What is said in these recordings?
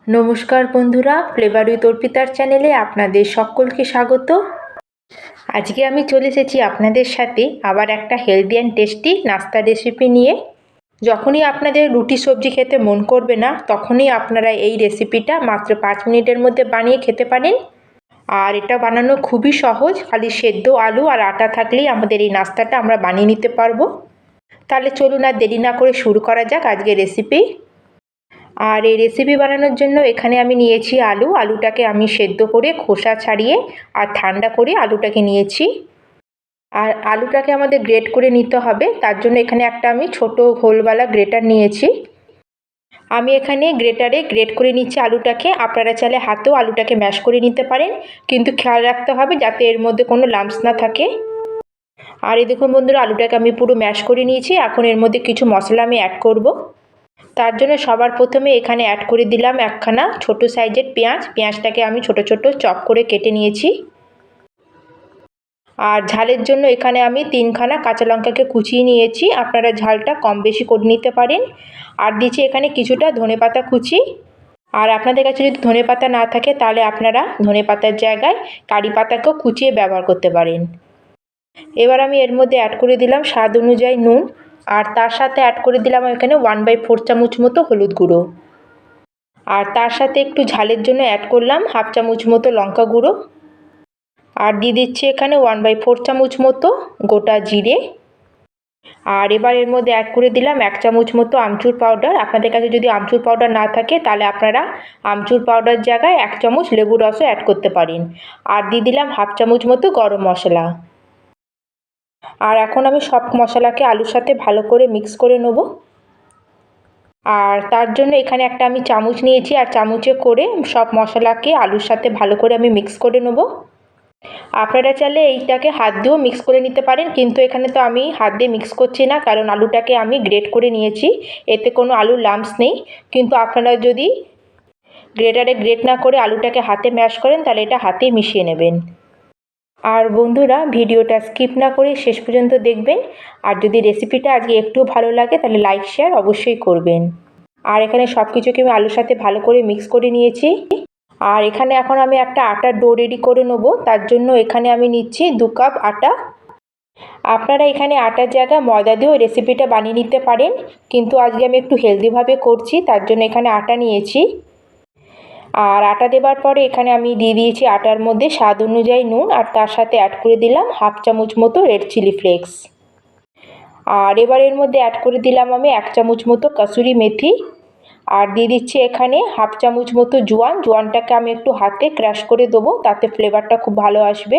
নমস্কার বন্ধুরা, flavour with অর্পিতার চ্যানেলে আপনাদের সকলকে স্বাগত। আজকে আমি চলে এসেছি আপনাদের সাথে আবার একটা হেলদি অ্যান্ড টেস্টি নাস্তার রেসিপি নিয়ে। যখনই আপনাদের রুটি সবজি খেতে মন করবে না, তখনই আপনারা এই রেসিপিটা মাত্র 5 মিনিটের মধ্যে বানিয়ে খেতে পারেন। আর এটা বানানো খুবই সহজ, খালি সেদ্ধ আলু আর আটা থাকলেই আমাদের এই নাস্তাটা আমরা বানিয়ে নিতে পারবো। তাহলে চলুন আর দেরি না করে শুরু করা যাক আজকের রেসিপি। আর এই রেসিপি বানানোর জন্য এখানে আমি নিয়েছি আলুটাকে আমি সেদ্ধ করে খোসা ছাড়িয়ে আর ঠান্ডা করে আলুটাকে নিয়েছি। আর আলুটাকে আমাদের গ্রেট করে নিতে হবে, তার জন্য এখানে একটা আমি ছোট হোলওয়ালা গ্রেটার নিয়েছি। আমি এখানে গ্রেটারে গ্রেট করে নিচ্ছি আলুটাকে। আপনারা চাইলে হাতেও আলুটাকে ম্যাশ করে নিতে পারেন, কিন্তু খেয়াল রাখতে হবে যাতে এর মধ্যে কোনো লাম্পস না থাকে। আর এই দেখুন বন্ধুরা, আলুটাকে আমি পুরো ম্যাশ করে নিয়েছি। এখন এর মধ্যে কিছু মশলা আমি অ্যাড করব। তার জন্য সবার প্রথমে এখানে অ্যাড করে দিলাম একখানা ছোট সাইজের পেঁয়াজটাকে আমি ছোট ছোট চপ করে কেটে নিয়েছি। আর ঝালের জন্য এখানে আমি 3খানা কাঁচা লঙ্কাকে কুচিয়ে নিয়েছি। আপনারা ঝালটা কম বেশি করে নিতে পারেন। আর দিচ্ছি এখানে কিছুটা ধনেপাতা কুচি। আর আপনাদের কাছে যদি ধনেপাতা না থাকে তাহলে আপনারা ধনেপাতার জায়গায় কারি পাতাকেও কুচিয়ে ব্যবহার করতে পারেন। এবার আমি এর মধ্যে অ্যাড করে দিলাম স্বাদ অনুযায়ী নুন। আর তার সাথে অ্যাড করে দিলাম এখানে 1/4 চামচ মতো হলুদ গুঁড়ো। আর তার সাথে একটু ঝালের জন্য অ্যাড করলাম 1/2 চামচ মতো লঙ্কা গুঁড়ো। আর দিয়ে দিচ্ছি এখানে 1/4 চামচ মতো গোটা জিরে। আর এবার এর মধ্যে অ্যাড করে দিলাম 1 চামচ মতো আমচুর পাউডার। আপনাদের কাছে যদি আমচুর পাউডার না থাকে তাহলে আপনারা আমচুর পাউডার জায়গায় 1 চামচ লেবুর রসও অ্যাড করতে পারেন। আর দিয়ে দিলাম 1/2 চামচ মতো গরম মশলা। আর এখন আমি সব মশলাকে আলুর সাথে ভালো করে মিক্স করে নেব। আর তার জন্য এখানে একটা আমি চামচ নিয়েছি, আর চামচে করে সব মশলাকে আলুর সাথে ভালো করে আমি মিক্স করে নেব। আপনারা চাইলে এইটাকে হাত দিয়েও মিক্স করে নিতে পারেন, কিন্তু এখানে তো আমি হাত দিয়ে মিক্স করছি না, কারণ আলুটাকে আমি গ্রেট করে নিয়েছি, এতে কোনো আলুর লাম্পস নেই। কিন্তু আপনারা যদি গ্রেটারে গ্রেট না করে আলুটাকে হাতে ম্যাশ করেন তাহলে এটা হাতেই মিশিয়ে নেবেন। আর বন্ধুরা, ভিডিওটা স্কিপ না করে শেষ পর্যন্ত দেখবেন। আর যদি রেসিপিটা আজকে একটু ভালো লাগে তাহলে লাইক শেয়ার অবশ্যই করবেন। আর এখানে সব কিছুকে আমি আলুর সাথে ভালো করে মিক্স করে নিয়েছি। আর এখানে এখন আমি একটা আটার ডো রেডি করে নেব। তার জন্য এখানে আমি নিচ্ছি 2 কাপ আটা। আপনারা এখানে আটার জায়গায় ময়দা দিয়েও রেসিপিটা বানিয়ে নিতে পারেন, কিন্তু আজকে আমি একটু হেলদিভাবে করছি তার জন্য এখানে আটা নিয়েছি। আর আটা দেওয়ার পরে এখানে আমি দিয়ে দিয়েছি আটার মধ্যে স্বাদ অনুযায়ী নুন, আর তার সাথে অ্যাড করে দিলাম 1/2 চামচ মতো রেড চিলি ফ্লেক্স। আর এবার এর মধ্যে অ্যাড করে দিলাম আমি 1 চামচ মতো কসুরি মেথি। আর দিয়ে দিচ্ছি এখানে 1/2 চামচ মতো জোয়ানটাকে আমি একটু হাতে ক্রাশ করে দেবো, তাতে ফ্লেভারটা খুব ভালো আসবে।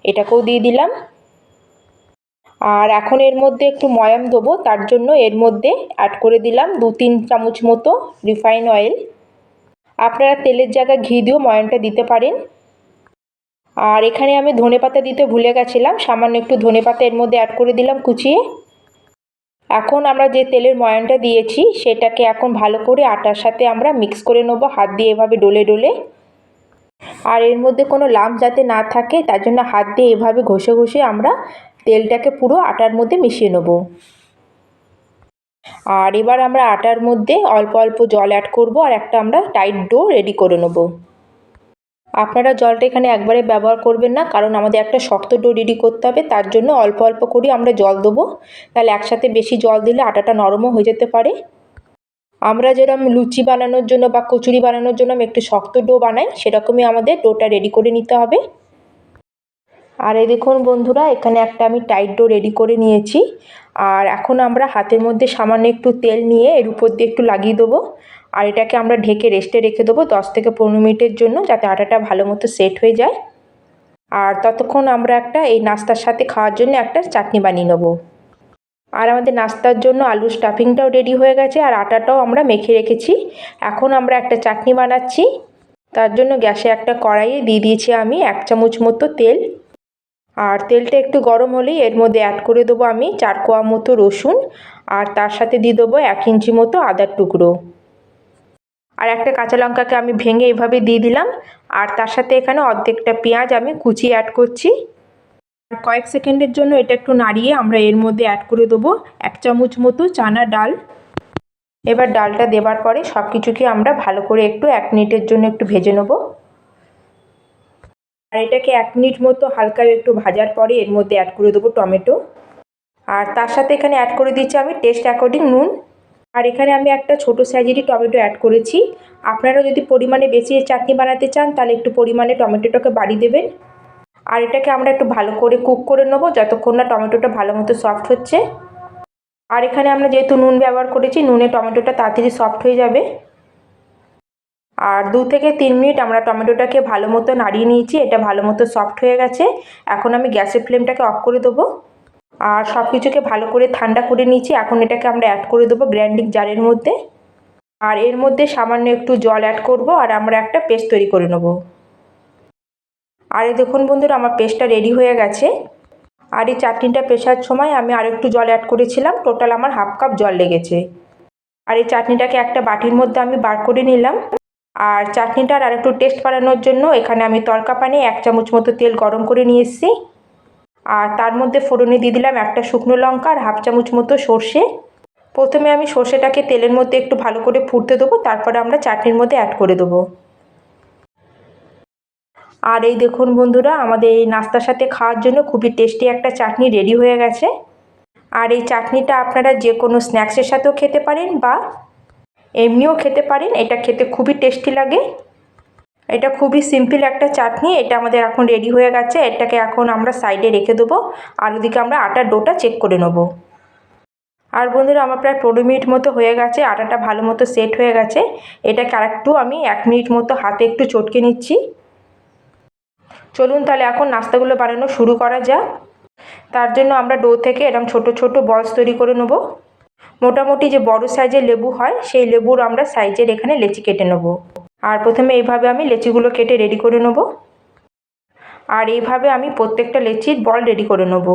এটাকেও দিয়ে দিলাম। আর এখন এর মধ্যে একটু ময়াম দেবো, তার জন্য এর মধ্যে অ্যাড করে দিলাম 2-3 চামচ মতো রিফাইন অয়েল। আপনারা তেলের জায়গায় ঘি দিয়েও ময়ামটা দিতে পারেন। আর এখানে আমি ধনেপাতা দিতে ভুলে গেছিলাম, সামান্য একটু ধনেপাতা এর মধ্যে অ্যাড করে দিলাম কুচিয়ে। এখন আমরা যে তেলের ময়ামটা দিয়েছি সেটাকে এখন ভালো করে আটার সাথে আমরা মিক্স করে নেবো হাত দিয়ে এভাবে ডলে ডলে। আর এর মধ্যে কোনো লাম্প যাতে না থাকে তার জন্য হাত দিয়ে এভাবে ঘষে ঘষে আমরা তেলটাকে পুরো আটার মধ্যে মিশিয়ে নেব। আর এবার আমরা আটার মধ্যে অল্প অল্প জল অ্যাড করব, আর একটা আমরা টাইট ডো রেডি করে নেব। আপনারা জলটা এখানে একবারে ব্যবহার করবেন না, কারণ আমাদের একটা শক্ত ডো রেডি করতে হবে, তার জন্য অল্প অল্প করে আমরা জল দেবো। তাহলে একসাথে বেশি জল দিলে আটাটা নরমও হয়ে যেতে পারে। আমরা যেরকম লুচি বানানোর জন্য বা কচুরি বানানোর জন্য আমি একটু শক্ত ডো বানাই, সেরকমই আমাদের ডোটা রেডি করে নিতে হবে। আর এই দেখুন বন্ধুরা, এখানে একটা আমি টাইট ডো রেডি করে নিয়েছি। আর এখন আমরা হাতের মধ্যে সামান্য একটু তেল নিয়ে এর উপর দিয়ে একটু লাগিয়ে দেবো। আর এটাকে আমরা ঢেকে রেস্টে রেখে দেবো 10 থেকে 15 মিনিটের জন্য, যাতে আটাটা ভালো মতো সেট হয়ে যায়। আর ততক্ষণ আমরা এই নাস্তার সাথে খাওয়ার জন্য একটা চাটনি বানিয়ে নেব। আর আমাদের নাস্তার জন্য আলুর স্টাফিংটাও রেডি হয়ে গেছে, আর আটাটাও আমরা মেখে রেখেছি। এখন আমরা একটা চাটনি বানাচ্ছি। তার জন্য গ্যাসে একটা কড়াইয়ে দিয়ে দিয়েছি আমি 1 চামচ মতো তেল। আর তেলটা একটু গরম হলেই এর মধ্যে অ্যাড করে দেবো আমি 4 কোয়া মতো রসুন, আর তার সাথে দিয়ে দেবো 1 ইঞ্চি মতো আদার টুকরো। আর একটা কাঁচা লঙ্কাকে আমি ভেঙে এভাবে দিয়ে দিলাম। আর তার সাথে এখানে অর্ধেকটা পেঁয়াজ আমি কুচিয়ে অ্যাড করছি। কয়েক সেকেন্ডের জন্য এটা একটু নাড়িয়ে আমরা এর মধ্যে অ্যাড করে দেবো 1 চামচ মতো চানা ডাল। এবার ডালটা দেওয়ার পরে সব কিছুকে আমরা ভালো করে একটু 1 মিনিটের জন্য একটু ভেজে নেব। আর এটাকে 1 মিনিট মতো হালকা একটু ভাজার পরে এর মধ্যে অ্যাড করে দেবো টমেটো। আর তার সাথে এখানে অ্যাড করে দিচ্ছি আমি টেস্ট অ্যাকর্ডিং নুন। আর এখানে আমি একটা ছোটো সাইজেরই টমেটো অ্যাড করেছি। আপনারা যদি পরিমাণে বেশি চাটনি বানাতে চান তাহলে একটু পরিমাণে টমেটোটাকে বাড়িয়ে দেবেন। আর এটাকে আমরা একটু ভালো করে কুক করে নেবো যতক্ষণ না টমেটোটা ভালো মতো সফট হচ্ছে। আর এখানে আমরা যেহেতু নুন ব্যবহার করেছি, নুনে টমেটোটা তাড়াতাড়ি সফট হয়ে যাবে। আর 2 থেকে 3 মিনিট আমরা টমেটোটাকে ভালো মতো নাড়িয়ে নিয়েছি, এটা ভালো মতো সফট হয়ে গেছে। এখন আমি গ্যাসের ফ্লেমটাকে অফ করে দেবো। আর সব কিছুকে ভালো করে ঠান্ডা করে নিয়েছি। এখন এটাকে আমরা অ্যাড করে দেবো গ্রাইন্ডিং জারের মধ্যে। আর এর মধ্যে সামান্য একটু জল অ্যাড করব আর আমরা একটা পেস্ট তৈরি করে নেব। আর এই দেখুন বন্ধুরা, আমার পেস্টটা রেডি হয়ে গেছে। আর এই চাটনিটা পেশার সময় আমি আর একটু জল অ্যাড করেছিলাম, টোটাল আমার হাফ কাপ জল লেগেছে। আর এই চাটনিটাকে একটা বাটির মধ্যে আমি বার করে নিলাম। আর চাটনিটার আর একটু টেস্ট বাড়ানোর জন্য এখানে আমি তড়কা প্যানে 1 চামচ মতো তেল গরম করে নিয়ে এসেছি। আর তার মধ্যে ফোড়নে দিয়ে দিলাম একটা শুকনো লঙ্কা আর হাফ চামচ মতো সর্ষে। প্রথমে আমি সর্ষেটাকে তেলের মধ্যে একটু ভালো করে ফুটতে দেবো, তারপরে আমরা চাটনির মধ্যে অ্যাড করে দেবো। আর এই দেখুন বন্ধুরা, আমাদের এই নাস্তার সাথে খাওয়ার জন্য খুবই টেস্টি একটা চাটনি রেডি হয়ে গেছে। আর এই চাটনিটা আপনারা যে কোনো স্ন্যাক্সের সাথেও খেতে পারেন বা এমনিও খেতে পারেন, এটা খেতে খুবই টেস্টি লাগে। এটা খুবই সিম্পল একটা চাটনি। এটা আমাদের এখন রেডি হয়ে গেছে, এটাকে এখন আমরা সাইডে রেখে দেবো। আর ওদিকে আমরা আটার ডোটা চেক করে নেব। আর বন্ধুরা, আমার প্রায় 15 মিনিট মতো হয়ে গেছে, আটাটা ভালো মতো সেট হয়ে গেছে। এটাকে আরেকটু আমি 1 মিনিট মতো হাতে একটু চটকে নিচ্ছি। চলুন তাহলে এখন নাস্তাগুলো বানানো শুরু করা যাক। তার জন্য আমরা ডো থেকে এরকম ছোট ছোট বলস তৈরি করে নেব। মোটামুটি যে বড় সাইজের লেবু হয় সেই লেবুর আমরা সাইজের এখানে লেচি কেটে নেব। আর প্রথমে এইভাবে আমি লেচিগুলো কেটে রেডি করে নেব। আর এইভাবে আমি প্রত্যেকটা লেচির বল রেডি করে নেব।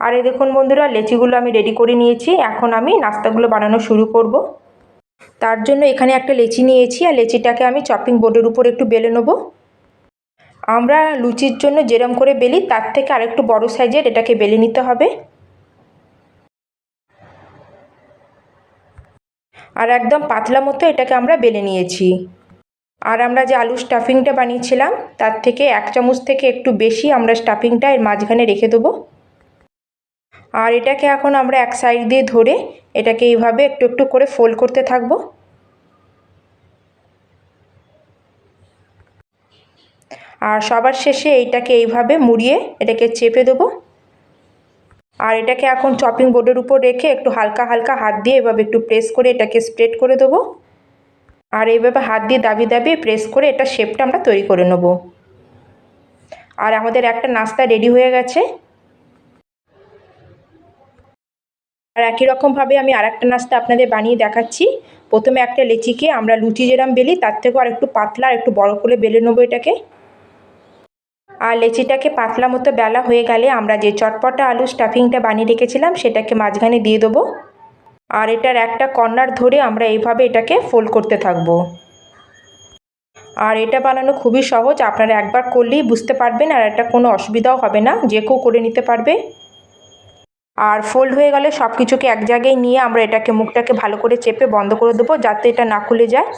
আর এই দেখুন বন্ধুরা, লেচিগুলো আমি রেডি করে নিয়েছি। এখন আমি নাস্তাগুলো বানানো শুরু করব। তার জন্য এখানে একটা লেচি নিয়েছি আর লেচিটাকে আমি চপিং বোর্ডের উপর একটু বেলে নেব। আমরা লুচির জন্য যেরকম করে বেলি তার থেকে আরেকটু বড় সাইজের এটাকে বেলে নিতে হবে। আর একদম পাতলা মতো এটাকে আমরা বেলে নিয়েছি। আর আমরা যে আলু স্টাফিংটা বানিয়েছিলাম তার থেকে 1 চামচ থেকে একটু বেশি আমরা স্টাফিংটা এর মাঝখানে রেখে দেবো। আর এটাকে এখন আমরা এক সাইড দিয়ে ধরে এটাকে এইভাবে একটু একটু করে ফোল্ড করতে থাকবো। আর সবার শেষে এইটাকে এইভাবে মুড়িয়ে এটাকে চেপে দেবো। আর এটাকে এখন চপিং বোর্ডের উপর রেখে একটু হালকা হালকা হাত দিয়ে এভাবে একটু প্রেস করে এটাকে স্প্রেড করে দেবো। আর এইভাবে হাত দিয়ে দাবিয়ে দাবিয়ে প্রেস করে এটা শেপটা আমরা তৈরি করে নেব। আর আমাদের একটা নাস্তা রেডি হয়ে গেছে। আর একই রকমভাবে আমি আরেকটা নাস্তা আপনাদের বানিয়ে দেখাচ্ছি। প্রথমে একটা লেচিকে আমরা লুচি যেরকম বেলি তার থেকেও আর একটু পাতলা আর একটু বড় করে বেলে নেবো এটাকে। আর লেচিটাকে পাতলা মতো বেলা হয়ে গেলে আমরা যে চটপটা আলু স্টাফিংটা বানিয়ে রেখেছিলাম সেটাকে মাঝখানে দিয়ে দেবো। আর এটার একটা কর্নার ধরে আমরা এইভাবে এটাকে ফোল্ড করতে থাকবো। আর এটা বানানো খুবই সহজ, আপনারা একবার করলেই বুঝতে পারবেন আর এটা কোনো অসুবিধাও হবে না, যে কেউ করে নিতে পারবে। আর ফোল্ড হয়ে গেলে সব কিছুকে এক জায়গায় নিয়ে আমরা এটাকে মুখটাকে ভালো করে চেপে বন্ধ করে দেবো যাতে এটা না খুলে যায়।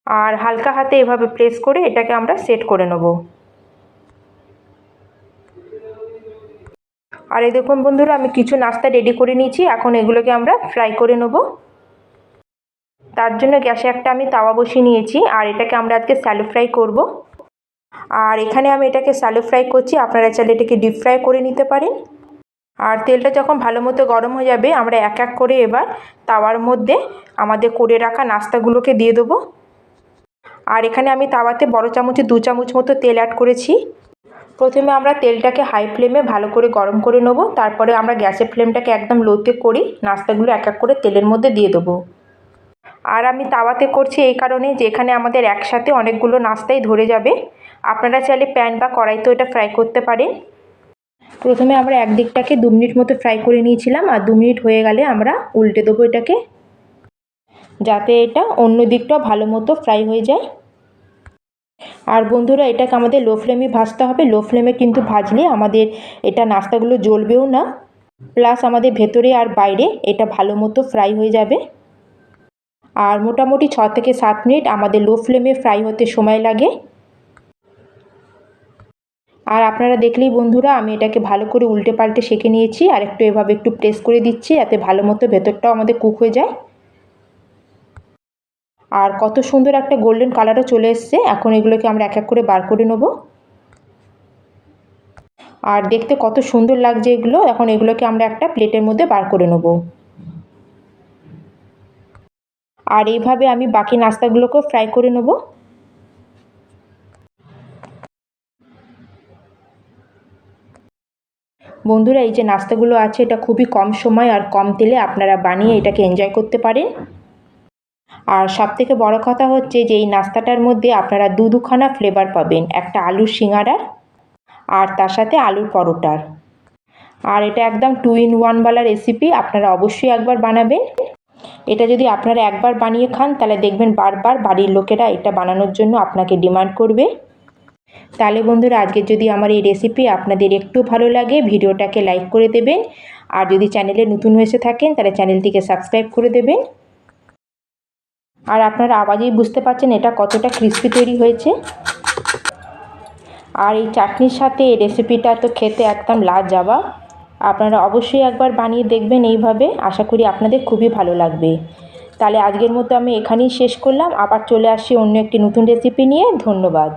আর হালকা হাতে এভাবে প্রেস করে এটাকে আমরা সেট করে নেব। আর এই দেখুন বন্ধুরা, আমি কিছু নাস্তা রেডি করে নিয়েছি। এখন এগুলোকে আমরা ফ্রাই করে নেব। তার জন্য গ্যাসে একটা আমি তাওয়া বসিয়ে নিয়েছি আর এটাকে আমরা আজকে স্যালো ফ্রাই করব। আর এখানে আমি এটাকে স্যালো ফ্রাই করছি, আপনারা চাইলে এটাকে ডিপ ফ্রাই করে নিতে পারেন। আর তেলটা যখন ভালো মতো গরম হয়ে যাবে আমরা এক এক করে এবার তাওয়ার মধ্যে আমাদের করে রাখা নাস্তাগুলোকে দিয়ে দেবো। আর এখানে আমি তাওয়াতে বড় চামচে 2 চামচ মতো তেল অ্যাড করেছি। প্রথমে আমরা তেলটাকে হাই ফ্লেমে ভালো করে গরম করে নেব, তারপরে আমরা গ্যাসের ফ্লেমটাকে একদম লোতে করি নাস্তাগুলো এক এক করে তেলের মধ্যে দিয়ে দেবো। আর আমি তাওয়াতে করছি এই কারণে যে এখানে আমাদের একসাথে অনেকগুলো নাস্তাই ধরে যাবে। আপনারা চাইলে প্যান বা কড়াইতেও এটা ফ্রাই করতে পারেন। প্রথমে আমরা একদিকটাকে 2 মিনিট মতো ফ্রাই করে নিয়েছিলাম আর 2 মিনিট হয়ে গেলে আমরা উল্টে দেবো এটাকে, যাতে এটা অন্য দিকটাও ভালো মতো ফ্রাই হয়ে যায়। আর বন্ধুরা, এটাকে আমাদের লো ফ্লেমে ভাজতে হবে। লো ফ্লেমে কিন্তু ভাজলে আমাদের এটা নাস্তাগুলো জ্বলবেও না। প্লাস আমাদের ভেতরে আর বাইরে এটা ভালো মতো ফ্রাই হয়ে যাবে। আর মোটামুটি 6 থেকে 7 মিনিট আমাদের লো ফ্লেমে ফ্রাই হতে সময় লাগে। আর আপনারা দেখলেই বন্ধুরা আমি এটাকে ভালো করে উল্টে পাল্টে সেঁকে নিয়েছি, আর একটু এভাবে একটু প্রেস করে দিচ্ছি যাতে ভালো মতো ভেতরটাও আমাদের কুক হয়ে যায়। আর কত সুন্দর একটা গোল্ডেন কালারও চলে এসছে। এখন এগুলোকে আমরা এক এক করে বার করে নেব। আর দেখতে কত সুন্দর লাগছে এগুলো। এখন এগুলোকে আমরা একটা প্লেটের মধ্যে বার করে নেব। আর এইভাবে আমি বাকি নাস্তাগুলোকেও ফ্রাই করে নেব। বন্ধুরা এই যে নাস্তাগুলো আছে এটা খুবই কম সময় আর কম তেলে আপনারা বানিয়ে এটাকে এনজয় করতে পারেন। আর সবথেকে বড় কথা হচ্ছে যে এই নাস্তাটার মধ্যে আপনারা দুখানা ফ্লেভার পাবেন, একটা আলুর সিঙ্গারার আর তার সাথে আলুর পরোটার। আর এটা একদম 2 in 1 ওয়ালা রেসিপি, আপনারা অবশ্যই একবার বানাবেন। এটা যদি আপনারা একবার বানিয়ে খান তাহলে দেখবেন বারবার বাড়ির লোকেরা এটা বানানোর জন্য আপনাকে ডিমান্ড করবে। তাহলে বন্ধুরা আজকের যদি আমার এই রেসিপি আপনাদের একটু ভালো লাগে ভিডিওটাকে লাইক করে দেবেন, আর যদি চ্যানেলে নতুন হয়ে থাকেন তাহলে চ্যানেলটিকে সাবস্ক্রাইব করে দেবেন। আর আপনারা আওয়াজেই বুঝতে পারছেন এটা কতটা ক্রিস্পি তৈরি হয়েছে। আর এই চাটনির সাথে এই রেসিপিটা তো খেতে একদম লাজবাব। আপনারা অবশ্যই একবার বানিয়ে দেখবেন এইভাবে, আশা করি আপনাদের খুবই ভালো লাগবে। তাহলে আজকের মতো আমি এখানেই শেষ করলাম, আবার চলে আসছি অন্য একটি নতুন রেসিপি নিয়ে। ধন্যবাদ।